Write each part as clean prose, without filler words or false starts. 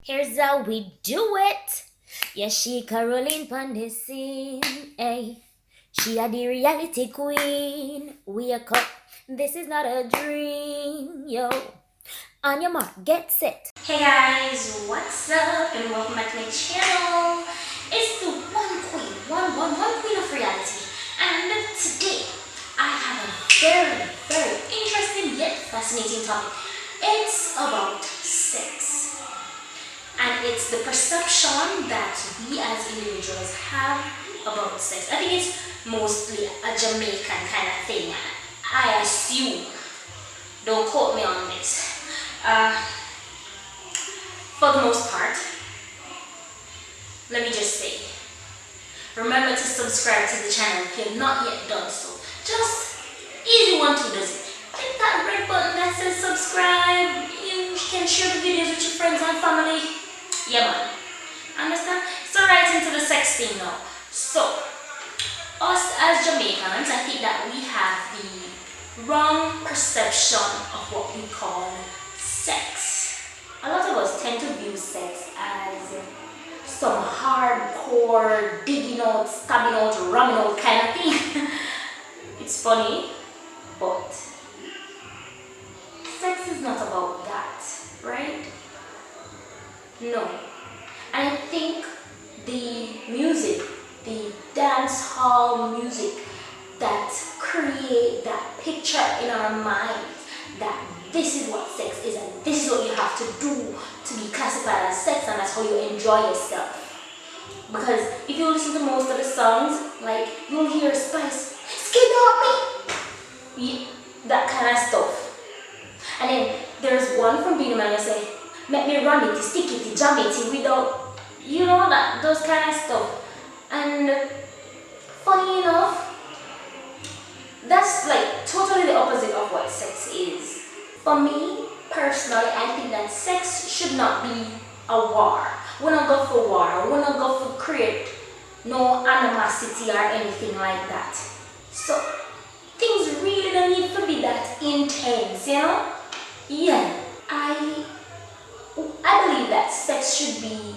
Here's how we do it. Yeah, she Caroline pon the scene. Hey, she a the reality queen. We a cup. This is not a dream. Yo, on your mark, get set. Hey guys, what's up? And welcome back to my channel. It's the one queen, one queen of reality. And today, I have a very interesting yet fascinating topic. It's about sex. And it's the perception that we as individuals have about sex. I think it's mostly a Jamaican kind of thing. I assume. Don't quote me on this. For the most part, let me just say, remember to subscribe to the channel if you have not yet done so. Just easy one, two does it. Click that red button that says subscribe. You can share the videos with your friends and family. Yeah, man. Understand? So right into the sex thing now. So, us as Jamaicans, I think that we have the wrong perception of what we call sex. A lot of us tend to view sex as some hardcore, digging out, stabbing out, ramming out kind of thing. It's funny, but sex is not about that, right? No. And I think the music, the dance hall music that create that picture in our minds that this is what sex is and this is what you have to do to be classified as sex, and that's how you enjoy yourself. Because if you listen to most of the songs, like you'll hear Spice, skin up me, that kind of stuff. And then there's one from Beenie Man, you say, make me run it, stick it, jam it without, you know, that those kind of stuff. And funny enough, that's like totally the opposite of what sex is. For me, personally, I think that sex should not be a war. We don't go for war, we don't go for create no animosity or anything like that. So things really don't need to be that intense, you know? Yeah, I believe that sex should be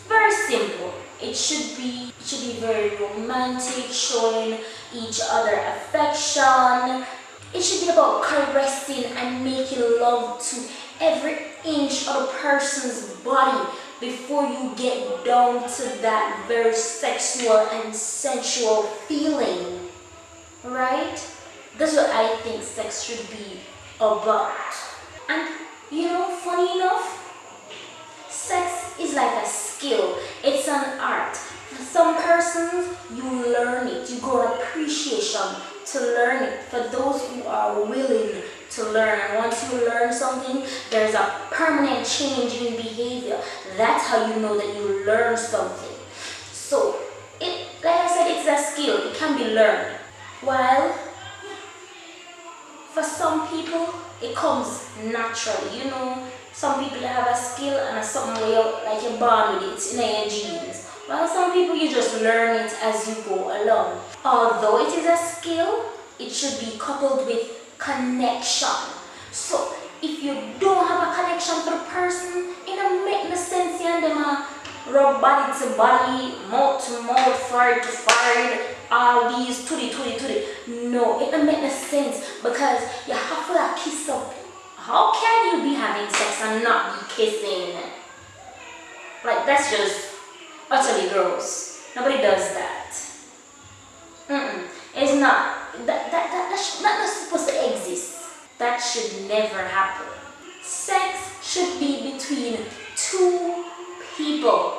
very simple. It should be very romantic, showing each other affection. It should be about caressing and making love to every inch of a person's body before you get down to that very sexual and sensual feeling. Right? That's what I think sex should be about. And you know, funny enough, sex is like a skill. It's an art. For some persons, you learn it. You grow an appreciation to learn it. For those who are willing to learn, and once you learn something, there's a permanent change in behavior. That's how you know that you learn something. So, like I said, it's a skill. It can be learned. While for some people, it comes naturally. You know, some people have a skill and a something way out, like you're born with it, it's in your genes. While some people, you just learn it as you go along. Although it is a skill, it should be coupled with connection. So if you don't have a connection to the person, it don't make no sense. And them rub body to body, mouth to mouth, forehead to forehead, all these tutti. No, it don't make no sense, because you have to kiss up. How can you be having sex and not be kissing? Like, that's just utterly gross. Nobody does that. It's not. That's not supposed to exist. That should never happen. Sex should be between two people.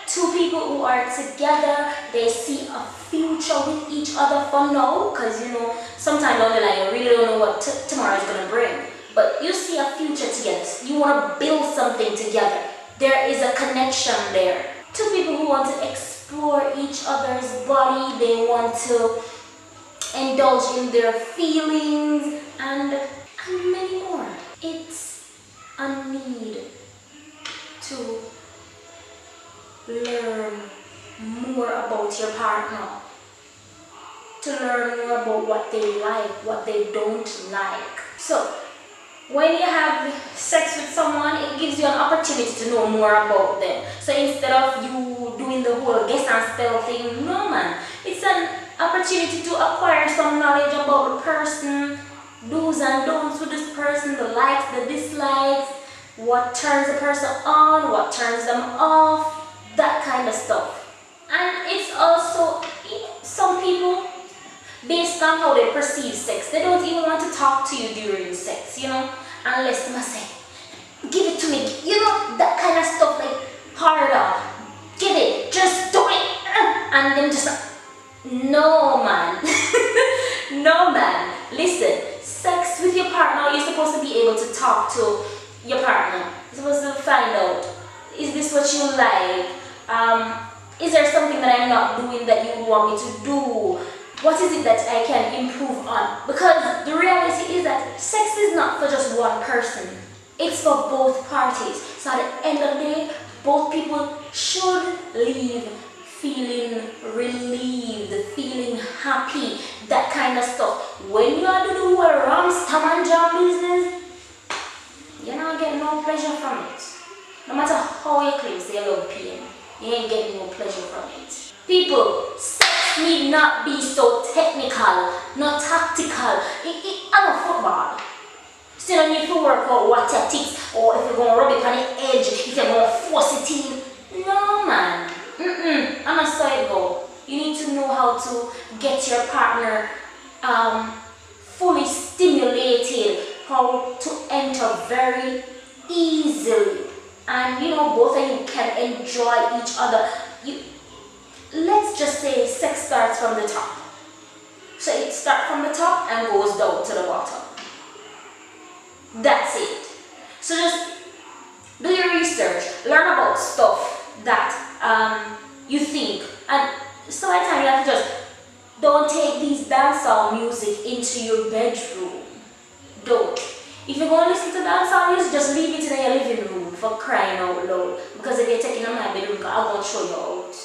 Two people who are together, they see a future with each other for now. Because, you know, sometimes down the line, you really don't know what tomorrow is going to bring. But you see a future together. You want to build something together. There is a connection there. Two people who want to explore each other's body. They want to indulge in their feelings and many more. It's a need to learn more about your partner. To learn more about what they like, what they don't like. So, When you have sex with someone, it gives you an opportunity to know more about them. So instead of you doing the whole guess and spell thing, no man, it's an opportunity to acquire some knowledge about the person, do's and don'ts with this person, the likes, the dislikes, what turns the person on, what turns them off, that kind of stuff. And it's also, some people, based on how they perceive sex, they don't even want to talk to you during sex, unless they must say, give it to me, that kind of stuff, like, harder, give it, just do it, and then just, no man, no man, listen, sex with your partner, you're supposed to be able to talk to your partner, you're supposed to find out, is this what you like, is there something that I'm not doing that you want me to do? What is it that I can improve on? Because the reality is that sex is not for just one person. It's for both parties. So at the end of the day, both people should leave feeling relieved, feeling happy, that kind of stuff. When you are doing the whole ram-stam and jam business, you're not getting no pleasure from it. No matter how you claim say you love pain, you ain't getting no pleasure from it. People, sex need not be so technical, not tactical. I'm a football. Still don't need to work out what tactics, or if you're going to rub it on the edge, if you're going to force it in. No man. I'm not so it go. You need to know how to get your partner fully stimulated, how to enter very easily. And both of you can enjoy each other. Let's just say sex starts from the top. So it starts from the top and goes down to the bottom. That's it. So just do your research, learn about stuff that you think, and sometimes you have to just don't take these dancehall music into your bedroom. Don't. If you're going to listen to dancehall music, just leave it in your living room, for crying out loud. Because if you're taking it in my bedroom, I'm going to show you out.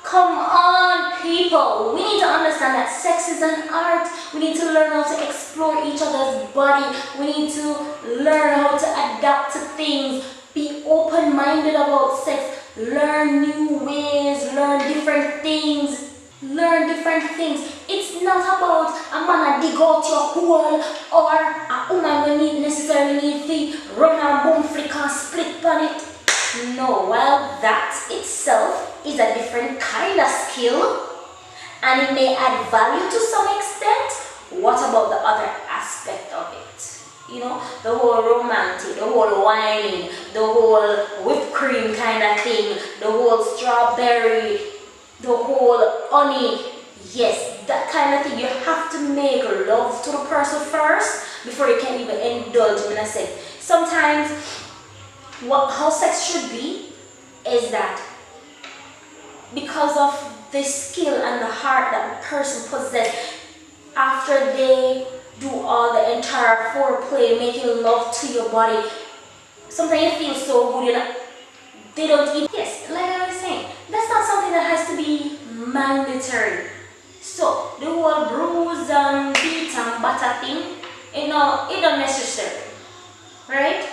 Come on, people. We need to understand that sex is an art. We need to learn how to explore each other's body. We need to learn how to adapt to things. Be open-minded about sex. Learn new ways. Learn different things. Learn different things. It's not about a man dig out your hole or a woman will need necessarily need to run and boom flick and split on it. No, well, that itself is a different kind of skill and it may add value to some extent. What about the other aspect of it? The whole romantic, the whole whining, the whole whipped cream kind of thing, the whole strawberry, the whole honey. Yes, that kind of thing. You have to make love to the person first before you can even indulge in a sex. Sometimes how sex should be is that because of the skill and the heart that the person possesses, after they do all the entire foreplay, making love to your body, sometimes you feel so good, they don't even, yes, like I was saying, that's not something that has to be mandatory. So the whole bruise and beat and batter thing, it don't necessary, right?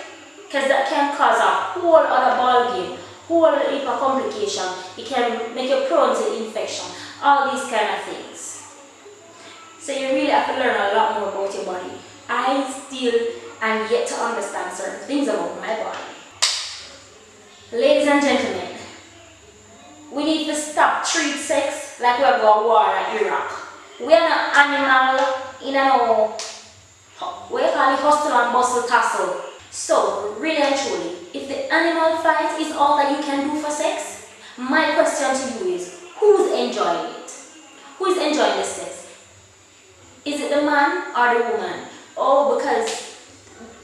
Because that can cause a whole other ballgame, whole heap of complication. It can make you prone to infection, all these kind of things. So you really have to learn a lot more about your body. I still am yet to understand certain things about my body. Ladies and gentlemen, we need to stop treat sex like we're going to war in Iraq. We are not animal in we call it hustle and bustle tussle. So, really and truly, if the animal fight is all that you can do for sex, my question to you is, who's enjoying it? Who is enjoying the sex? Is it the man or the woman? Oh, because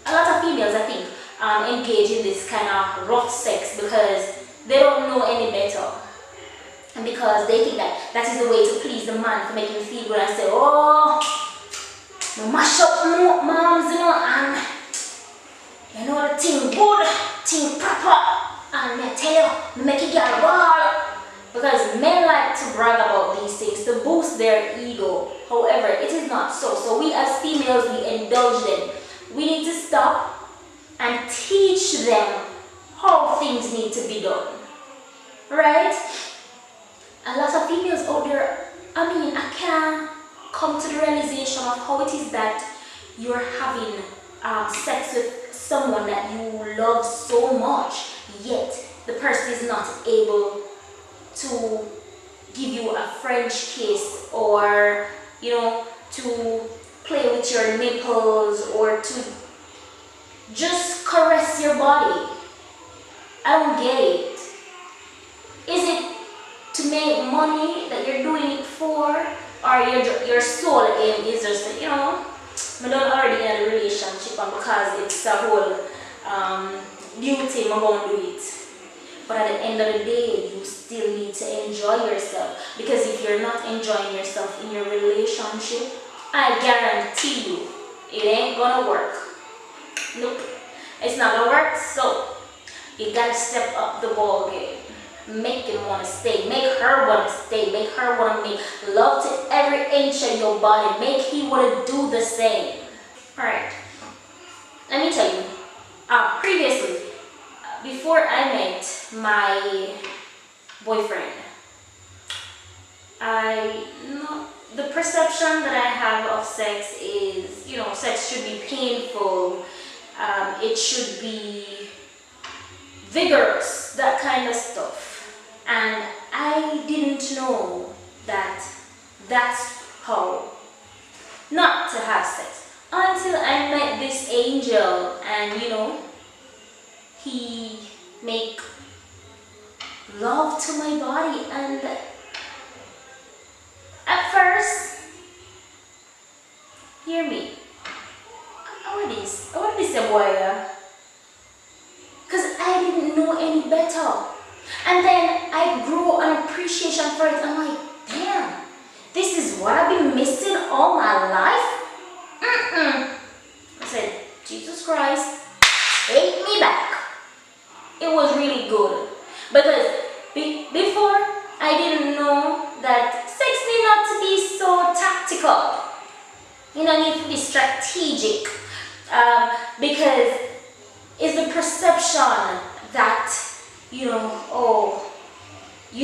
a lot of females, I think, engage in this kind of rough sex because they don't know any better. And because they think that that is the way to please the man, to make him feel good and say, oh, no mash up moms, and the thing good, thing proper, and I tell you, make it get ball. Because men like to brag about these things to boost their ego. However, it is not so. So we as females, we indulge them. We need to stop and teach them how things need to be done. Right? A lot of females out there, I can't come to the realization of how it is that you're having sex with someone that you love so much, yet the person is not able to give you a French kiss, or to play with your nipples, or to just caress your body. I don't get it. Is it to make money that you're doing it for, or your sole aim is just I don't already in a relationship, and because it's a whole duty, I'm going to do it. But at the end of the day, you still need to enjoy yourself, because if you're not enjoying yourself in your relationship, I guarantee you it ain't gonna work. Nope, it's not gonna work. So you gotta step up the ball game. Make him want to stay, make her want to stay, make her want to make love to every inch of your body, make he want to do the same. Alright, let me tell you, previously, before I met my boyfriend, the perception that I have of sex is, sex should be painful, it should be vigorous, that kind of stuff. And I didn't know that that's how not to have sex until I met this angel, and he make love to my body, and at first, hear me, I want this boy, because I didn't know any better. And then I grew an appreciation for it. I'm like, damn, this is what I've been missing all my life? I said, Jesus Christ, take me back. It was really good. Because before, I didn't know that sex need not to be so tactical. Need to be strategic. Because it's the perception that you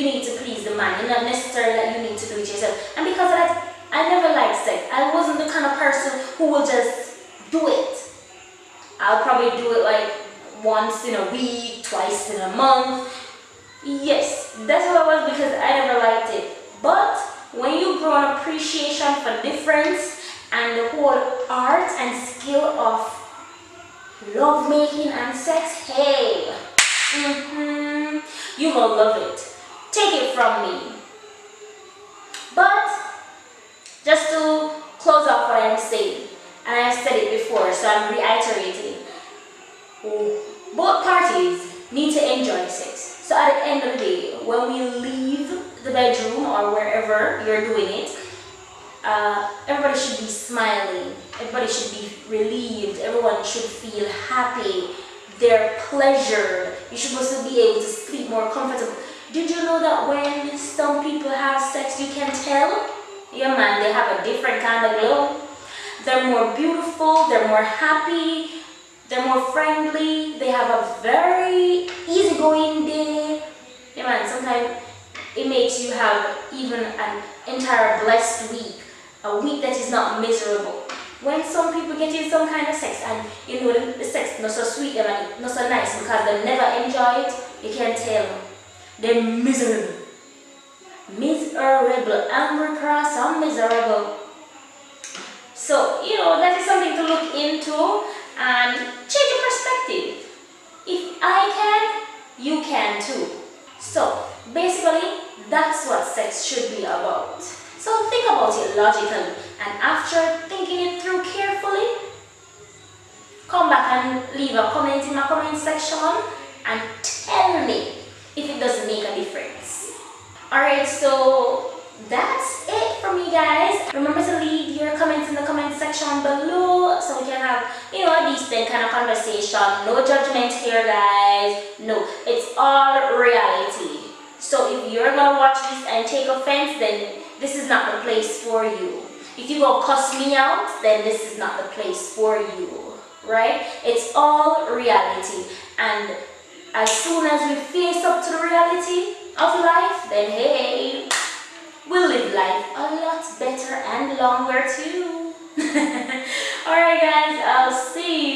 need to please the man. It's not necessarily that you need to do it yourself. And because of that, I never liked sex. I wasn't the kind of person who will just do it. I'll probably do it like once in a week, twice in a month. Yes, that's what I was, because I never liked it. But when you grow an appreciation for difference and the whole art and skill of love making and sex, hey, you will love it. Take it from me. But just to close off what I'm saying, and I've said it before, so I'm reiterating, both parties need to enjoy sex. So at the end of the day, when we leave the bedroom or wherever you're doing it, everybody should be smiling, everybody should be relieved, everyone should feel happy, they're pleasured. You're supposed to be able to sleep more comfortable. Did you know that when some people have sex, you can tell? Yeah man, they have a different kind of glow. They're more beautiful, they're more happy, they're more friendly, they have a very easygoing day. Yeah man, sometimes it makes you have even an entire blessed week, a week that is not miserable. When some people get in some kind of sex and the sex not so sweet and not so nice because they never enjoy it, you can tell they're miserable. Miserable, angry, cross, and miserable. So, that is something to look into and change your perspective. If I can, you can too. So, basically, that's what sex should be about. So think about it logically, and after thinking it through carefully, come back and leave a comment in my comment section and tell me if it doesn't make a difference. Alright, so that's it from me guys. Remember to leave your comments in the comment section below so we can have, a decent kind of conversation. No judgment here guys. No, it's all reality. So if you're gonna watch this and take offense, then this is not the place for you. If you go cuss me out, then this is not the place for you. right? It's all reality. And as soon as we face up to the reality of life, then hey, we'll live life a lot better and longer too. Alright guys, I'll see you